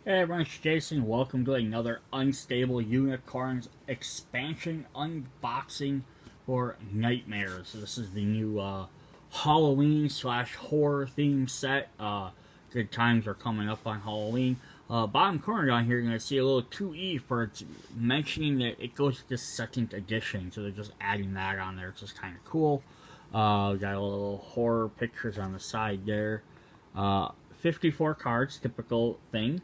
Hey everyone, it's Jason. Welcome to another Unstable Unicorns expansion unboxing for Nightmares. So this is the new Halloween slash horror theme set. Good times are coming up on Halloween. Bottom corner down here, you're going to see a little 2E for it's mentioning that it goes to second edition. So they're just adding that on there. It's just kind of cool. We got a little horror pictures on the side there. 54 cards, typical thing.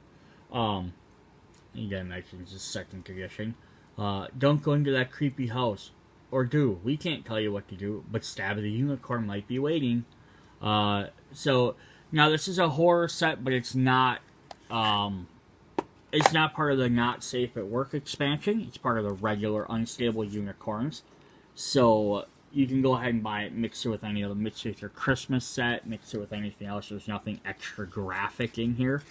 Again, mentions the second edition. Don't go into that creepy house. Or do. We can't tell you what to do, but Stab of the Unicorn might be waiting. So, now this is a horror set, but it's not part of the Not Safe at Work expansion. It's part of the regular Unstable Unicorns. So, you can go ahead and buy it, mix it with any other, mix it with your Christmas set, mix it with anything else. There's nothing extra graphic in here.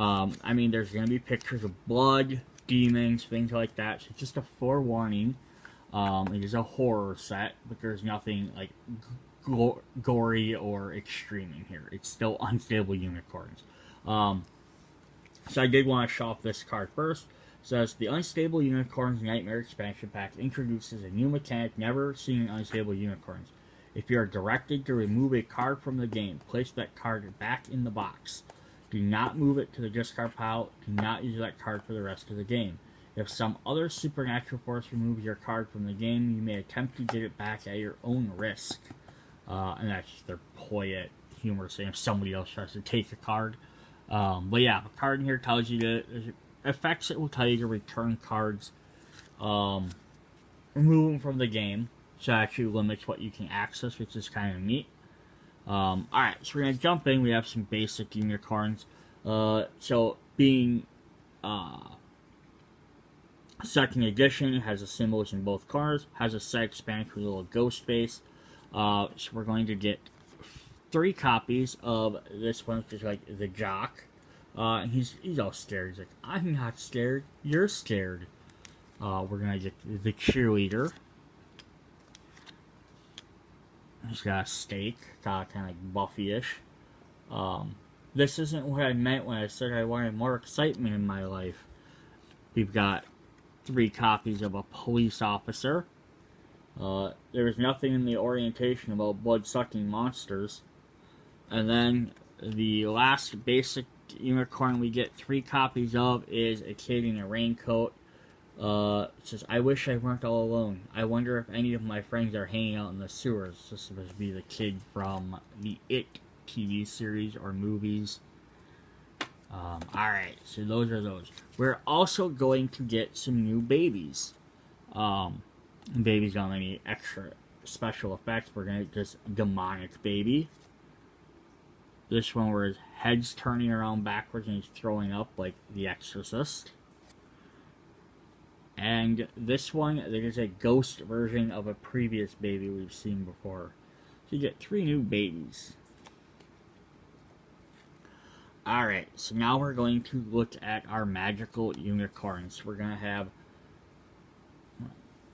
I mean, there's going to be pictures of blood, demons, things like that. So just a forewarning. It is a horror set, but there's nothing like gory or extreme in here. It's still Unstable Unicorns. So I did want to show off this card first. It says, the Unstable Unicorns Nightmare Expansion Pack introduces a new mechanic never seen in Unstable Unicorns. If you are directed to remove a card from the game, place that card back in the box. Do not move it to the discard pile. Do not use that card for the rest of the game. If some other supernatural force removes your card from the game, you may attempt to get it back at your own risk. And that's their play at humor, saying if somebody else tries to take a card. But yeah, the card in here tells you to, effects it will tell you to return cards, remove them from the game. So it actually limits what you can access, which is kind of neat. Alright, so we're going to jump in. We have some basic unicorns. So, being second edition, it has the symbols in both cards, has a set expansion with a little ghost face. So we're going to get 3 copies of this one, which is like the jock. He's all scared. He's like, I'm not scared, you're scared. We're going to get the cheerleader. He's got a steak, kind of like Buffy-ish. This isn't what I meant when I said I wanted more excitement in my life. We've got 3 copies of a police officer. There is nothing in the orientation about blood-sucking monsters. And then the last basic unicorn we get 3 copies of is a kid in a raincoat. It says, I wish I weren't all alone. I wonder if any of my friends are hanging out in the sewers. This is supposed to be the kid from the It TV series or movies. Alright, so those are those. We're also going to get some new babies. Babies don't have any extra special effects. We're going to get this demonic baby. This one where his head's turning around backwards and he's throwing up like The Exorcist. And this one, there is a ghost version of a previous baby we've seen before. So you get 3 new babies. Alright, so now we're going to look at our magical unicorns. We're going to have...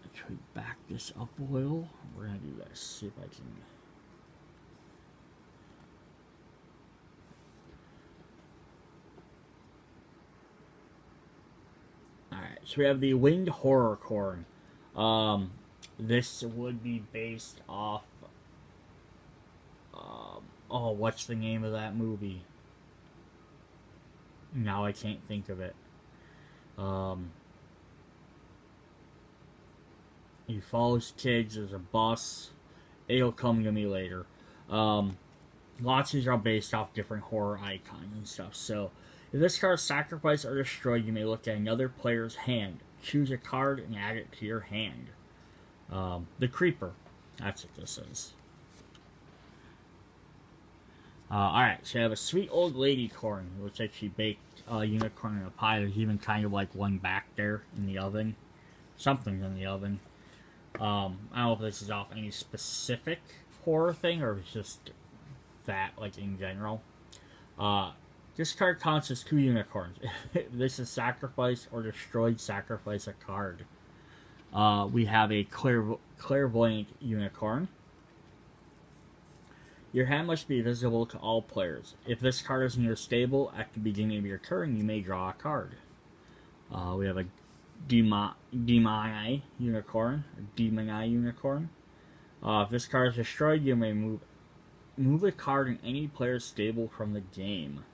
Actually, back this up a little. We're going to do this. See if I can... Alright, so we have the winged HORRORCORN. This would be based off... oh, what's the name of that movie? Now I can't think of it. He follows kids, there's a bus. It'll come to me later. Lots of these are based off different horror icons and stuff, so... If this card is sacrificed or destroyed, you may look at another player's hand. Choose a card and add it to your hand. The Creeper. That's what this is. Alright, so I have a sweet old ladycorn. It looks like she baked a unicorn in a pie. There's even kind of like one back there in the oven. Something's in the oven. I don't know if this is off any specific horror thing or if it's just that, like, in general. This card counts as 2 unicorns. If this is sacrificed or destroyed, sacrifice a card. We have a clairvoyant unicorn. Your hand must be visible to all players. If this card is in your stable at the beginning of your turn, you may draw a card. We have a Demoni Unicorn. If this card is destroyed, you may move a card in any player's stable from the game.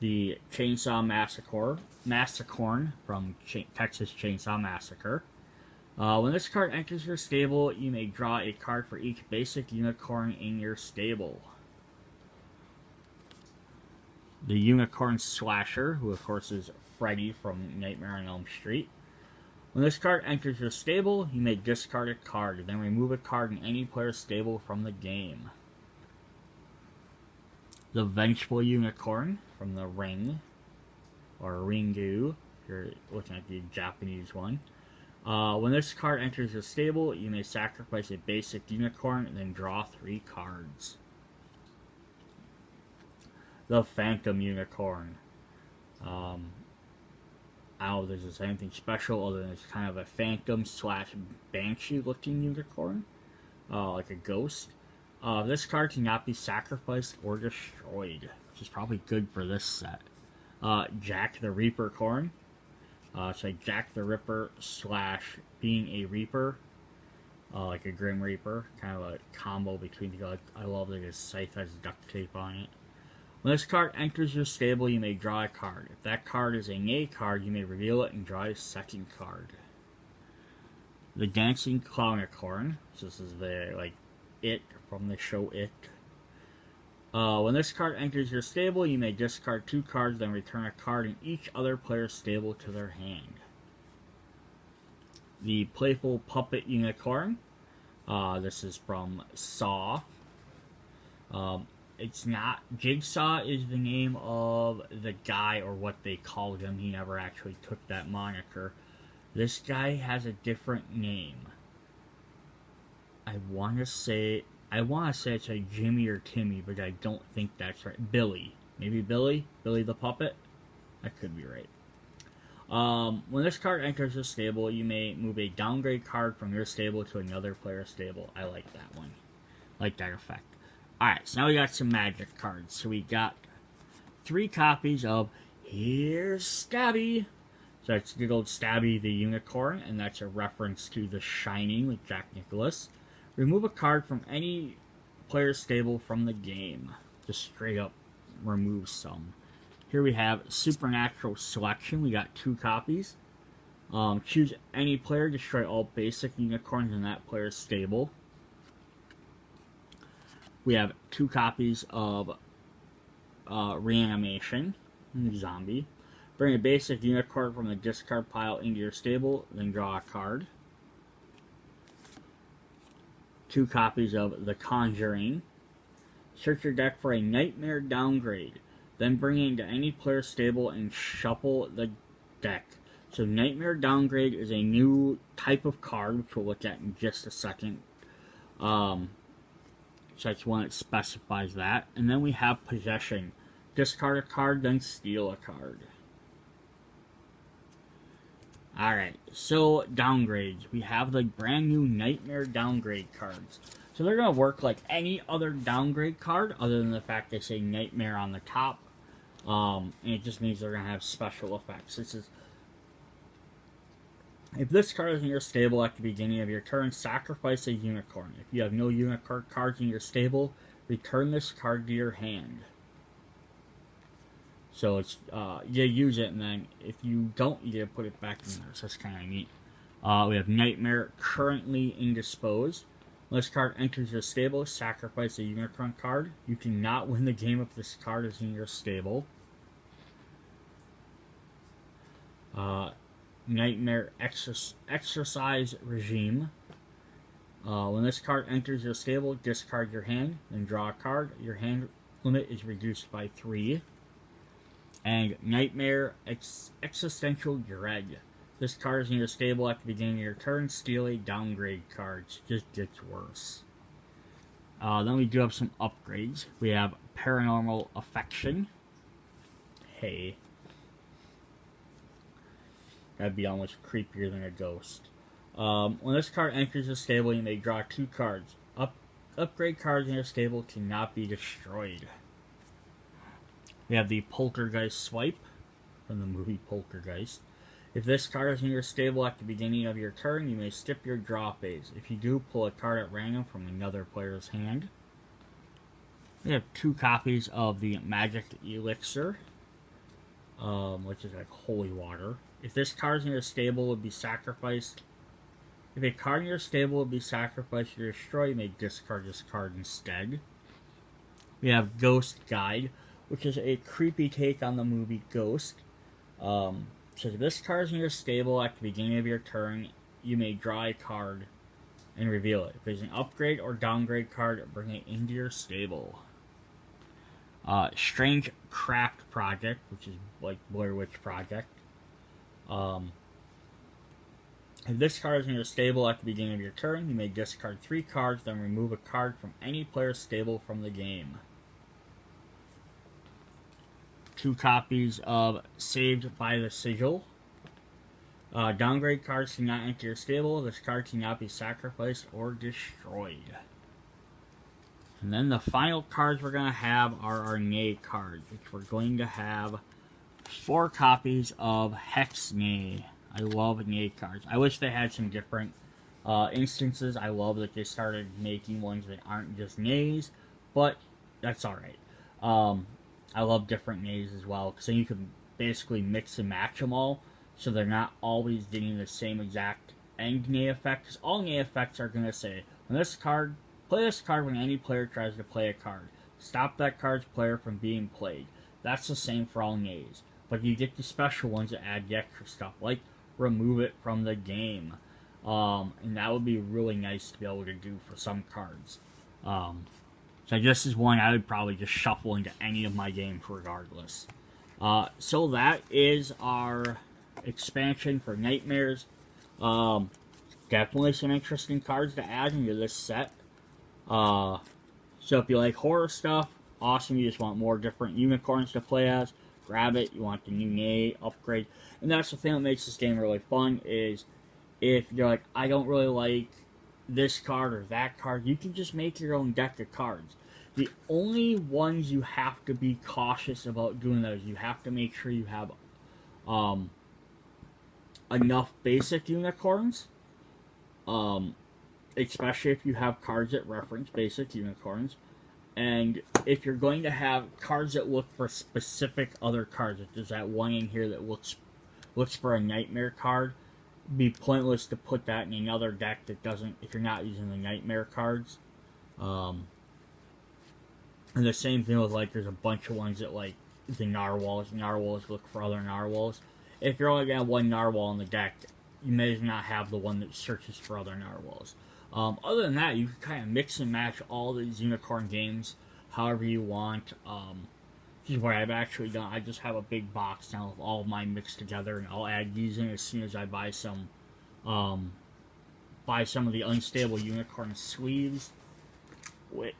The Chainsaw Massacre from Texas Chainsaw Massacre. When this card enters your stable, you may draw a card for each basic unicorn in your stable. The Unicorn Slasher, who of course is Freddy from Nightmare on Elm Street. When this card enters your stable, you may discard a card, then remove a card in any player's stable from the game. The Vengeful Unicorn from The Ring, or Ringu, if you're looking at the Japanese one. When this card enters your stable, you may sacrifice a basic unicorn and then draw 3 cards. The Phantom Unicorn. I don't know if this is anything special other than it's kind of a phantom / banshee looking unicorn. Like a ghost. This card cannot be sacrificed or destroyed, which is probably good for this set. Jack the Reapercorn. It's like Jack the Ripper / being a Reaper. Like a Grim Reaper. Kind of a combo between the two. I love that his scythe has duct tape on it. When this card enters your stable, you may draw a card. If that card is a nay card, you may reveal it and draw a second card. The Dancing Clownicorn. So this is the, It from the show It. When this card enters your stable, you may discard 2 cards, then return a card in each other player's stable to their hand. The Playful Puppet Unicorn. This is from Saw. It's not... Jigsaw is the name of the guy, or what they called him. He never actually took that moniker. This guy has a different name. I want to say it's like Jimmy or Timmy, but I don't think that's right. Billy. Maybe Billy? Billy the Puppet? That could be right. When this card enters your stable, you may move a downgrade card from your stable to another player's stable. I like that one. Like that effect. Alright, so now we got some magic cards. So we got 3 copies of Here's Stabby. So it's good old Stabby the Unicorn, and that's a reference to The Shining with Jack Nicklaus. Remove a card from any player's stable from the game. Just straight up remove some. Here we have Supernatural Selection. We got 2 copies. Choose any player, destroy all basic unicorns in that player's stable. We have 2 copies of Reanimation, Zombie. Bring a basic unicorn from the discard pile into your stable, then draw a card. 2 copies of The Conjuring. Search your deck for a Nightmare downgrade. Then bring it into any player's stable and shuffle the deck. So Nightmare downgrade is a new type of card, which we'll look at in just a second. So that's one that specifies that. And then we have Possession. Discard a card, then steal a card. Alright, so downgrades. We have the brand new Nightmare downgrade cards. So they're going to work like any other downgrade card, other than the fact they say Nightmare on the top. And it just means they're going to have special effects. This is... If this card is in your stable at the beginning of your turn, sacrifice a unicorn. If you have no unicorn cards in your stable, return this card to your hand. So it's you use it, and then if you don't, you put it back in there. So that's kind of neat. We have Nightmare, currently indisposed. When this card enters your stable, sacrifice a unicorn card. You cannot win the game if this card is in your stable. Nightmare Exercise Regime. When this card enters your stable, discard your hand, then draw a card. Your hand limit is reduced by 3. And Nightmare Existential Dread. This card is in your stable at the beginning of your turn. Steal a downgrade card. It just gets worse. Then we do have some upgrades. We have Paranormal Affection. Hey. That'd be almost creepier than a ghost. When this card enters the stable, you may draw 2 cards. upgrade cards in your stable cannot be destroyed. We have the Poltergeist Swipe from the movie Poltergeist. If this card is in your stable at the beginning of your turn, you may skip your draw phase. If you do, pull a card at random from another player's hand. We have 2 copies of the Magic Elixir, which is like holy water. If this card is in your stable, would be sacrificed. If a card in your stable would be sacrificed to destroy, you may discard this card instead. We have Ghost Guide, which is a creepy take on the movie Ghost. So if this card is in your stable at the beginning of your turn, you may draw a card and reveal it. If it's an upgrade or downgrade card, bring it into your stable. Strange Craft Project, which is like Blair Witch Project. If this card is in your stable at the beginning of your turn, you may discard 3 cards, then remove a card from any player's stable from the game. 2 copies of Saved by the Sigil. Downgrade cards cannot enter your stable. This card cannot be sacrificed or destroyed. And then the final cards we're going to have are our Nay cards, which we're going to have 4 copies of Hex Nay. I love Nay cards. I wish they had some different instances. I love that they started making ones that aren't just Nays, but that's alright. I love different Nays as well, because then you can basically mix and match them all, so they're not always getting the same exact end Nay effect, because all Nay effects are going to say, when this card, play this card when any player tries to play a card. Stop that card's player from being played. That's the same for all Nays. But you get the special ones that add the extra stuff, like remove it from the game. And that would be really nice to be able to do for some cards. So this is one I would probably just shuffle into any of my games regardless. So that is our expansion for Nightmares. Definitely some interesting cards to add into this set. So if you like horror stuff, awesome. You just want more different unicorns to play as, grab it. You want the new Nay upgrade. And that's the thing that makes this game really fun, is if you're like, I don't really like this card or that card, you can just make your own deck of cards. The only ones you have to be cautious about doing those, you have to make sure you have enough basic unicorns, especially if you have cards that reference basic unicorns. And if you're going to have cards that look for specific other cards, if there's that one in here that looks for a Nightmare card, it'd be pointless to put that in another deck that doesn't, if you're not using the Nightmare cards. And the same thing with, like, there's a bunch of ones that, like, the narwhals. Narwhals look for other narwhals. If you're only going to have one narwhal in the deck, you may not have the one that searches for other narwhals. Other than that, you can kind of mix and match all these unicorn games however you want. This is what I've actually done. I just have a big box now with all of mine mixed together, and I'll add these in as soon as I buy some of the unstable unicorn sleeves, which,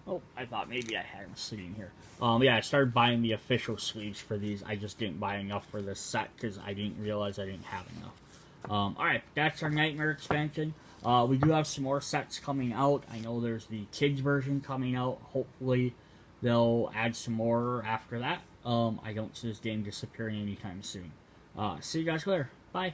oh, I thought maybe I had them sitting here. Yeah, I started buying the official sleeves for these. I just didn't buy enough for this set because I didn't realize I didn't have enough. Alright, that's our Nightmare expansion. We do have some more sets coming out. I know there's the kids version coming out. Hopefully they'll add some more after that. I don't see this game disappearing anytime soon. See you guys later. Bye.